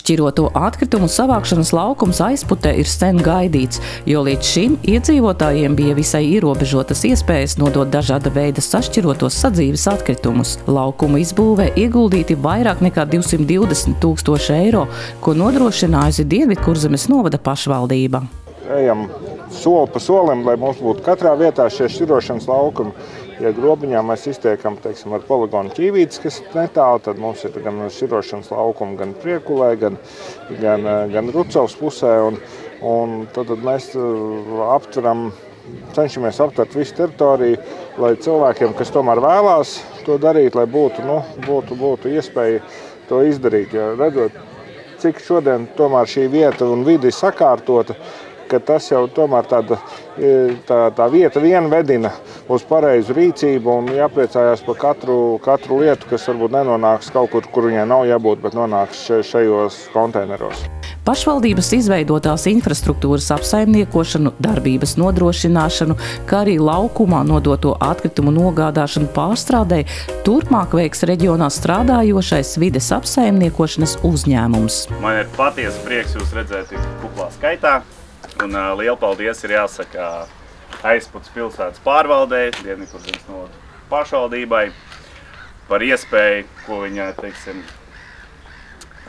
Šķiroto atkritumu savākšanas laukums Aizputē ir sen gaidīts, jo līdz šim iedzīvotājiem bija visai ierobežotas iespējas nodot dažāda veida sašķirotos sadzīves atkritumus. Laukuma izbūvē ieguldīti vairāk nekā 220 000 eiro, ko nodrošinājusi Dienvidkurzemes novada pašvaldība. Ejam soli pa solim, lai mums būtu katrā vietā šie šķirošanas laukumi. Ja Grobiņā mēs iztiekam, teiksim, ar poligonu Ķīvītes, kas ir netālu, tad mums ir gan šķirošanas laukumi gan Priekulē, gan Rucavas pusē. Un tad mēs cenšamies aptvert visu teritoriju, lai cilvēkiem, kas tomēr vēlās to darīt, lai būtu iespēja to izdarīt. Ja redzot, cik šodien tomēr šī vieta un vide ir sakārtota, ka tas jau tomēr tā vieta vien vedina uz pareizu rīcību un jāpriecājās par katru lietu, kas varbūt nenonāks kaut kur, kur viņai nav jābūt, bet nonāks šajos konteineros. Pašvaldības izveidotās infrastruktūras apsaimniekošanu, darbības nodrošināšanu, kā arī laukumā nodoto atkritumu nogādāšanu pārstrādē turpmāk veiks reģionā strādājošais vides apsaimniekošanas uzņēmums. Man ir patiesi prieks jūs redzēt kuplā skaitā. Un liela paldies ir jāsaka Aizputas pilsētas pārvaldei, Dienvidkurzemes novada pašvaldībai par iespēju,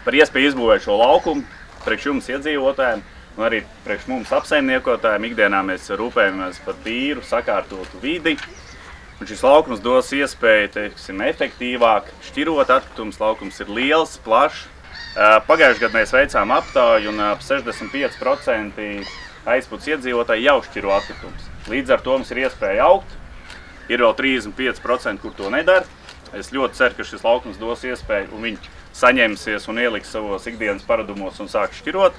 par iespēju izbūvēt šo laukumu priekš jums iedzīvotājiem un arī priekš mums apsaimniekotājiem. Ikdienā mēs rūpējamies par tīru, sakārtotu vidi. Un šis laukums dos iespēju, efektīvāk šķirot atkritumus. Laukums ir liels, plašs. Pagājušajā gadā mēs veicām aptauju un ap 65% Aizputas iedzīvotāji jau šķiro atkritumus. Līdz ar to mums ir iespēja augt. Ir vēl 35%, kur to nedara. Es ļoti ceru, ka šis laukums dos iespēju un viņi saņemsies un ieliks savos ikdienas paradumos un sāk šķirot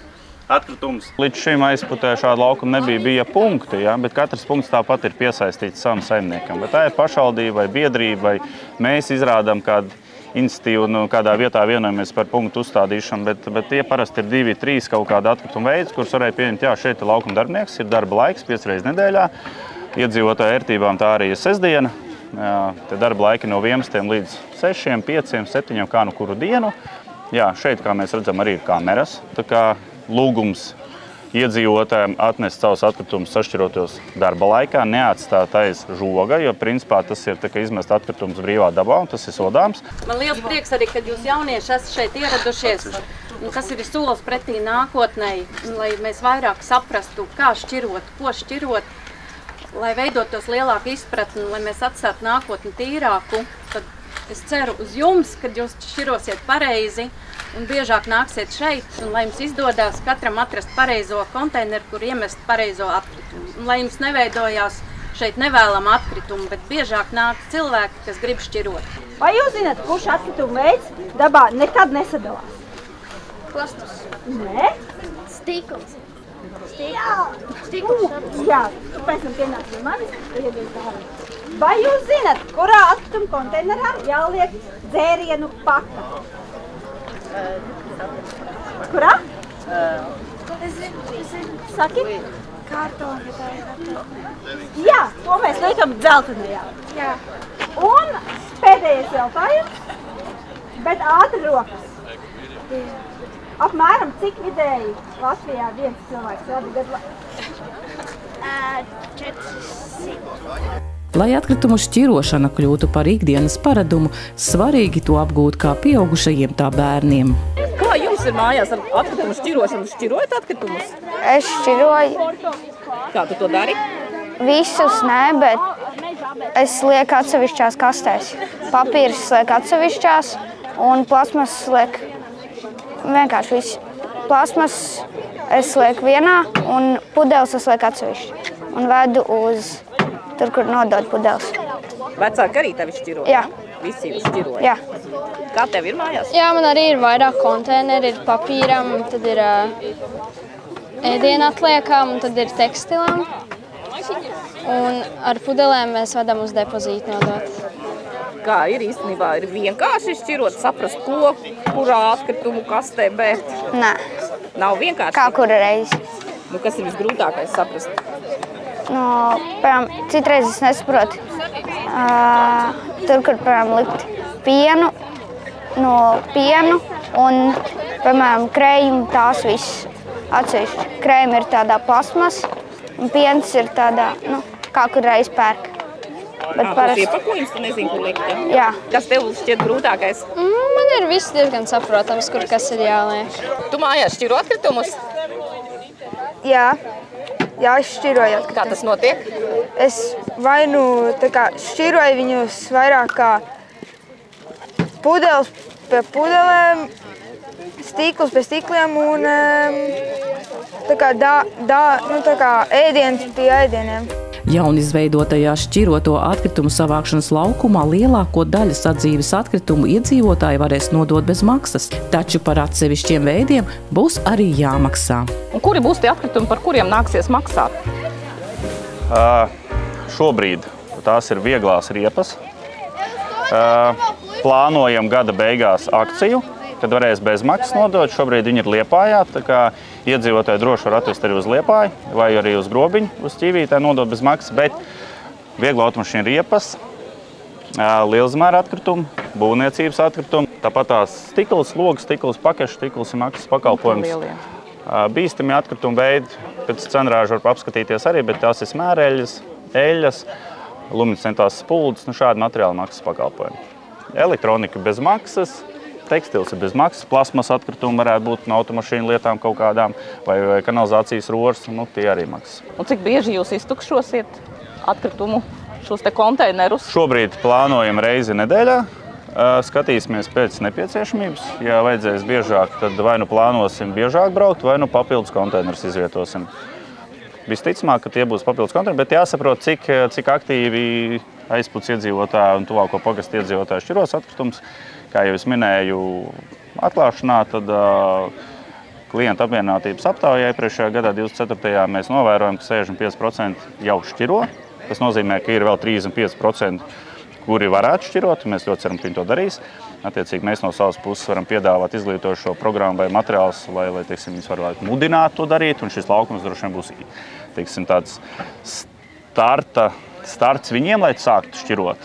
atkritumus. Līdz šim Aizputē šāda laukuma bija punkti, bet katrs punkts tāpat ir piesaistīts savam saimniekam. Bet tā ir pašvaldība vai biedrība, vai mēs izrādām kādu iniciatīvu, kādā vietā vienojamies par punktu uzstādīšanu, bet tie parasti ir 2-3 kaut kāda atkrituma veids, kurus varēja pieņemt, šeit ir laukuma darbinieks, ir darba laiks 5 reizes nedēļā. Iedzīvotāju ērtībām tā arī ir sestdiena. Te darba laiki no 11 līdz 6, 5, 7, kā nu kuru dienu. Šeit, kā mēs redzam, arī ir kameras. Tā kā lūgums iedzīvotājiem atnest savus atkritumus sašķirotos darba laikā, neatstāt aiz žoga, jo principā tas ir izmest atkritumus brīvā dabā, un tas ir sodāms. Man liels prieks arī, kad jūs jaunieši esat šeit ieradušies, un tas ir solis pretī nākotnē, lai mēs vairāk saprastu, kā šķirot, ko šķirot, lai veidotos lielāku izpratni, lai mēs atstātu nākotni tīrāku. Tad es ceru uz jums, kad jūs šķirosiet pareizi, un biežāk nāksiet šeit, un lai jums izdodās katram atrast pareizo konteineru, kur iemest pareizo atkritumu. Un lai jums neveidojās šeit nevēlama atkritumu, bet biežāk nāk cilvēki, kas grib šķirot. Vai jūs zināt, kurš atkritumu veids dabā nekad nesadalās? Plasmas. Nē? Stīkls. Jā, pēc tam pienāc pie manis. Vai jūs zināt, kurā atkritumu konteinerā jāliek dzērienu paka? Kurā? Es zinu. Saki? Kartona. Jā, to mēs liekam dzeltenajā. Jā. Un pēdējais jautājums, bet ātri rokas. Apmēram cik vidēji Latvijā viens cilvēks vada gadu? 400. Lai atkritumu šķirošana kļūtu par ikdienas paradumu, svarīgi to apgūt kā pieaugušajiem, tā bērniem. Kā jums ir mājās ar atkritumu šķirošanu? Šķirojat atkritumus? Es šķiroju. Kā tu to dari? Visus nē, bet es lieku atsevišķās kastēs. Papīrs liek atsevišķās un plasmas liek vienkārši viss. Plasmas es lieku vienā un pudeles es lieku atsevišķi. Un vedu uz tur, kur nodod pudeles. Vecāki arī tevi šķiro? Jā. Visi jūs šķiroja? Jā. Kā tev ir mājās? Jā, man arī ir vairāk konteineri, ir papīram, tad ir ēdienu atliekām, un tad ir tekstilam. Un ar pudelēm mēs vedam uz depozītu nodot. Kā ir īstenībā? Ir vienkārši šķirot, saprast to, kurā atkritumu kastē bērt? Nē. Nav vienkārši? Kā kura reizi. Kas ir visgrūtākais saprast? Citreiz es nesaprotu. Tur, kur likt pienu un piemēram, krējumi, tās viss atsevišķi. Krējumi ir tādā plasmas, un piens ir tādā, nu, kā kur reiz pērk. Tas iepakojums, tu nezini, kur likt. Jā. Kas tev šķiet grūtākais? Man ir viss diezgan saprotams, kur kas ir jāliek. Tu mājās šķiro atkritumus? Jā, es šķiroju atkritumus. Kā tas notiek? Es vai nu šķiroju viņus vairāk kā pudeles pie pudelēm, stīklus pie stīkliem un ēdienas pie ēdieniem. Jaunizveidotajā šķiroto atkritumu savākšanas laukumā lielāko daļu sadzīves atkritumu iedzīvotāji varēs nodot bez maksas, taču par atsevišķiem veidiem būs arī jāmaksā. Un kuri būs tie atkritumi, par kuriem nāksies maksāt? Šobrīd tās ir vieglās riepas. Plānojam gada beigās akciju, kad varēs bez maksas nodot. Šobrīd viņi ir Liepājā, tā kā iedzīvotāji droši var atvest arī uz Liepāju vai arī uz Grobiņu, uz Ķīvītē nodot bez maksas, bet vieglo automašīnu riepas, lielzmēra atkritumi, būvniecības atkritumi, tāpat tās stikls, logs, stikls, pakešu stikls ir maksas pakalpojums. Bīstami atkritumi veidi, pēc cenrāžu var apskatīties arī, bet tās ir smēreļas, eļas, luminescentās spuldes, šādi materiāli maksas pakalpojumi. Elektronika bez maksas, tekstils ir bez maksas, plasmas atkritumi varētu būt no automašīnu lietām kaut kādām, vai kanalizācijas roras, tie arī maksas. Un cik bieži jūs iztukšosiet atkritumu šos te konteinerus? Šobrīd plānojam reizi nedēļā, skatīsimies pēc nepieciešamības. Ja vajadzēs biežāk, tad vai nu plānosim biežāk braukt, vai nu papildus konteinerus izvietosim. Visticamāk, ka tie būs papildus konteineri, bet jāsaprot, cik aktīvi aizputs iedzīvotāji un tuvāko pagastu iedzīvotāju šķiros atkritumus. Kā jau es minēju atklāšanā, tad klientu apmierinātības aptaujā iepriekšējā gadā, 24. mēs novērojam, ka 65% jau šķiro. Tas nozīmē, ka ir vēl 35%, kuri varētu šķirot. Mēs ļoti ceram, ka viņi to darīs. Attiecīgi mēs no savas puses varam piedāvāt izglītošo programmu vai materiālus, lai viņus varētu mudināt to darīt. Un šis laukums droši vien būs tāds starts viņiem, lai sāktu šķirot.